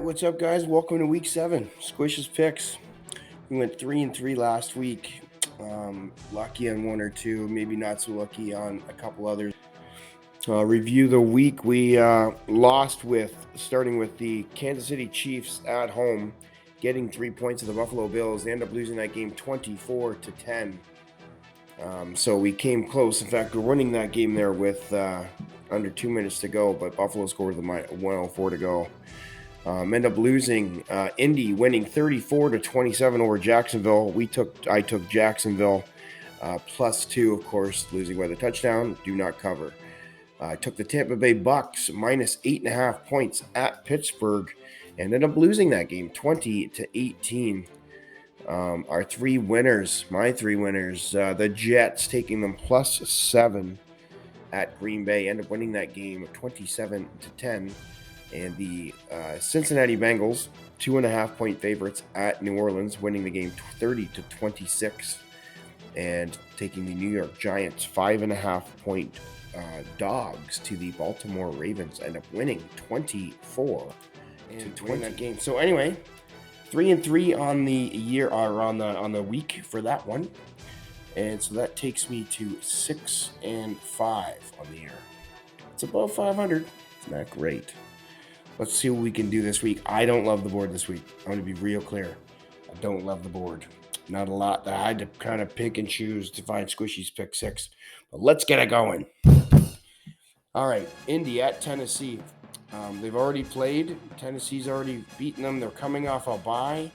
right, what's up, guys? Welcome to week 7, Squish's Picks. We went 3-3 last week. Lucky on one or two, maybe not so lucky on a couple others. Review the week we lost with, starting with the Kansas City Chiefs at home, getting 3 points of the Buffalo Bills. They end up losing that game 24-10. So we came close. In fact, we're winning that game there with under 2 minutes to go, but Buffalo scored the 1:04 to go. End up losing. Indy winning 34-27 over Jacksonville. I took Jacksonville +2, of course, losing by the touchdown. Do not cover. I took the Tampa Bay Bucks -8.5 points at Pittsburgh, and ended up losing that game 20-18. My three winners, the Jets taking them +7 at Green Bay, end up winning that game 27-10. And the Cincinnati Bengals, 2.5-point favorites at New Orleans, winning the game 30-26, and taking the New York Giants 5.5-point dogs to the Baltimore Ravens, end up winning 24-20 that game. So anyway, 3-3 on the year, or on the week for that one, and so that takes me to 6-5 on the year. It's above 500. Isn't that great? Let's see what we can do this week. I don't love the board this week. I'm going to be real clear. I don't love the board. Not a lot. I had to kind of pick and choose to find Squishy's pick 6. But let's get it going. All right. Indy at Tennessee. They've already played. Tennessee's already beaten them. They're coming off a bye,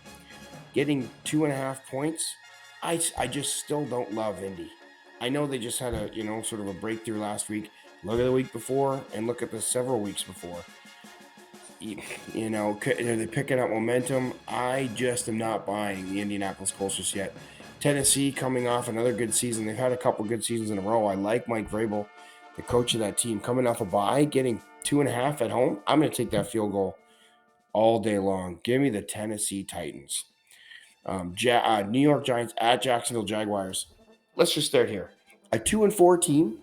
getting 2.5 points. I just still don't love Indy. I know they just had a sort of a breakthrough last week. Look at the week before and look at the several weeks before. They're picking up momentum. I just am not buying the Indianapolis Colts just yet. Tennessee coming off another good season. They've had a couple good seasons in a row. I like Mike Vrabel, the coach of that team, coming off a bye, getting 2.5 at home. I'm going to take that field goal all day long. Give me the Tennessee Titans. New York Giants at Jacksonville Jaguars. Let's just start here. A 2-4 team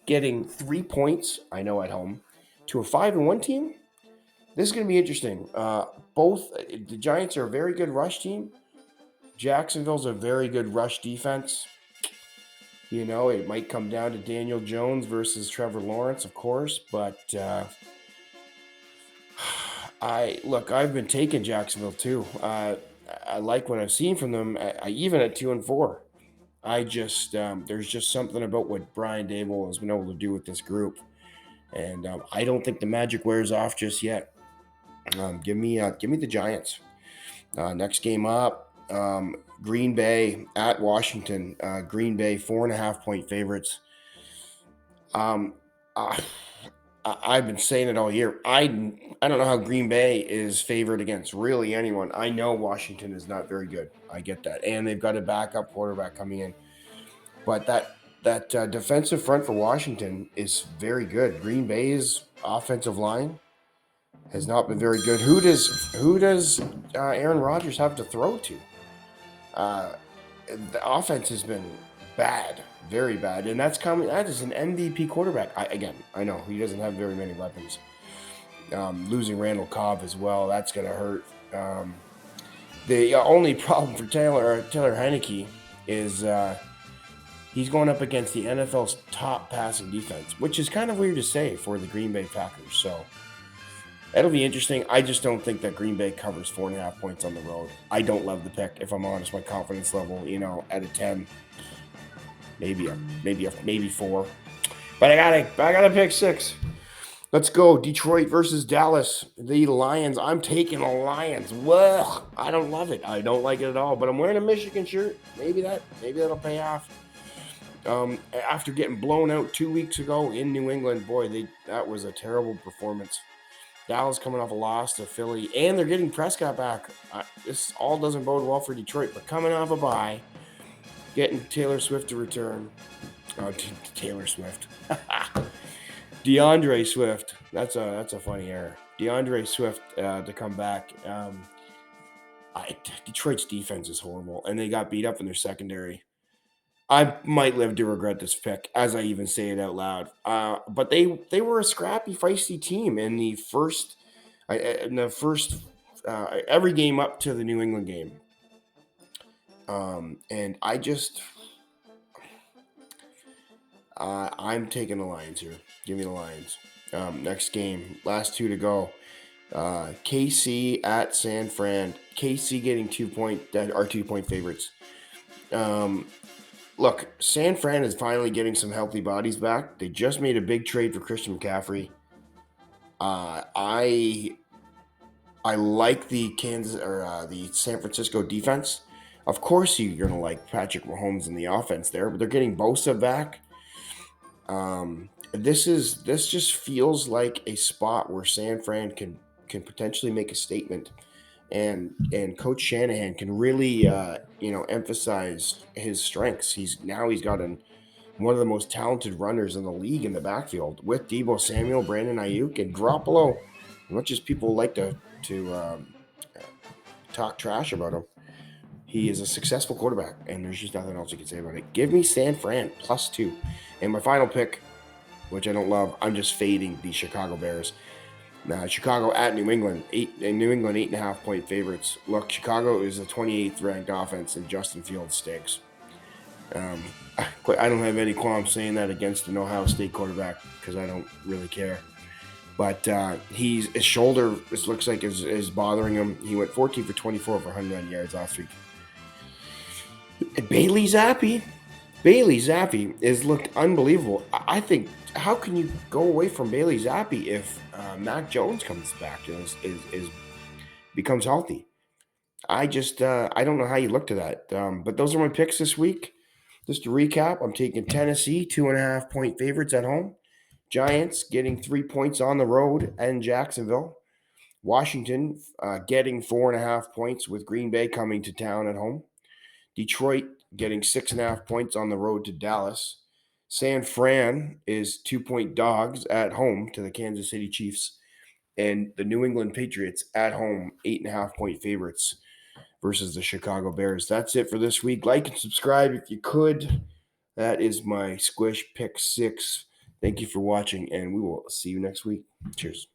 getting 3 points, I know, at home, to a 5-1 team. This is going to be interesting. Both the Giants are a very good rush team. Jacksonville's a very good rush defense. It might come down to Daniel Jones versus Trevor Lawrence, of course, but I've been taking Jacksonville too. I like what I've seen from them. Even at 2-4, I just there's just something about what Brian Daboll has been able to do with this group, and I don't think the magic wears off just yet. Give me the Giants. Next game up, Green Bay at Washington. Green Bay 4.5-point favorites. I've been saying it all year. I don't know how Green Bay is favored against really anyone. I know Washington is not very good. I get that, and they've got a backup quarterback coming in. But that defensive front for Washington is very good. Green Bay's offensive line has not been very good. Who does Aaron Rodgers have to throw to? The offense has been bad, very bad, and that is an MVP quarterback. I know he doesn't have very many weapons. Losing Randall Cobb as well, that's going to hurt. The only problem for Taylor Heinicke is he's going up against the NFL's top passing defense, which is kind of weird to say for the Green Bay Packers. So that'll be interesting. I just don't think that Green Bay covers 4.5 points on the road. I don't love the pick, if I'm honest. My confidence level, at a 10, maybe 4. But I gotta pick 6. Let's go. Detroit versus Dallas. The Lions. I'm taking the Lions. Well, I don't love it. I don't like it at all. But I'm wearing a Michigan shirt. Maybe that'll pay off. After getting blown out 2 weeks ago in New England, boy, that was a terrible performance. Dallas coming off a loss to Philly, and they're getting Prescott back. This all doesn't bode well for Detroit, but coming off a bye, getting Taylor Swift to return. Taylor Swift. DeAndre Swift. That's a funny error. DeAndre Swift to come back. Detroit's defense is horrible, and they got beat up in their secondary. I might live to regret this pick, as I even say it out loud. But they were a scrappy, feisty team in the first every game up to the New England game. And I'm taking the Lions here. Give me the Lions. Next game, last two to go. KC at San Fran. KC getting 2-point favorites. Look, San Fran is finally getting some healthy bodies back. They just made a big trade for Christian McCaffrey. I like the the San Francisco defense. Of course, you're gonna like Patrick Mahomes in the offense there, but they're getting Bosa back. This just feels like a spot where San Fran can potentially make a statement, and Coach Shanahan can really emphasize his strengths. He's got one of the most talented runners in the league in the backfield with Deebo Samuel, Brandon Ayuk, and Garoppolo. As much as people like to talk trash about him, he is a successful quarterback, and there's just nothing else you can say about it. Give me San Fran +2. And my final pick, which I don't love, I'm just fading the Chicago Bears. Chicago at New England. New England 8.5-point favorites. Look, Chicago is the 28th ranked offense, and Justin Fields stinks. I don't have any qualms saying that against an Ohio State quarterback because I don't really care. But his shoulder looks like is bothering him. He went 14 for 24 for 100 yards last week. Bailey Zappi has looked unbelievable. I think, how can you go away from Bailey Zappi if Mac Jones comes back and becomes healthy? I don't know how you look to that. But those are my picks this week. Just to recap, I'm taking Tennessee 2.5-point favorites at home. Giants getting 3 points on the road in Jacksonville. Washington getting 4.5 points with Green Bay coming to town at home. Detroit getting 6.5 points on the road to Dallas. San Fran is 2-point dogs at home to the Kansas City Chiefs. And the New England Patriots at home, 8.5-point favorites versus the Chicago Bears. That's it for this week. Like and subscribe if you could. That is my Squish Pick 6. Thank you for watching, and we will see you next week. Cheers.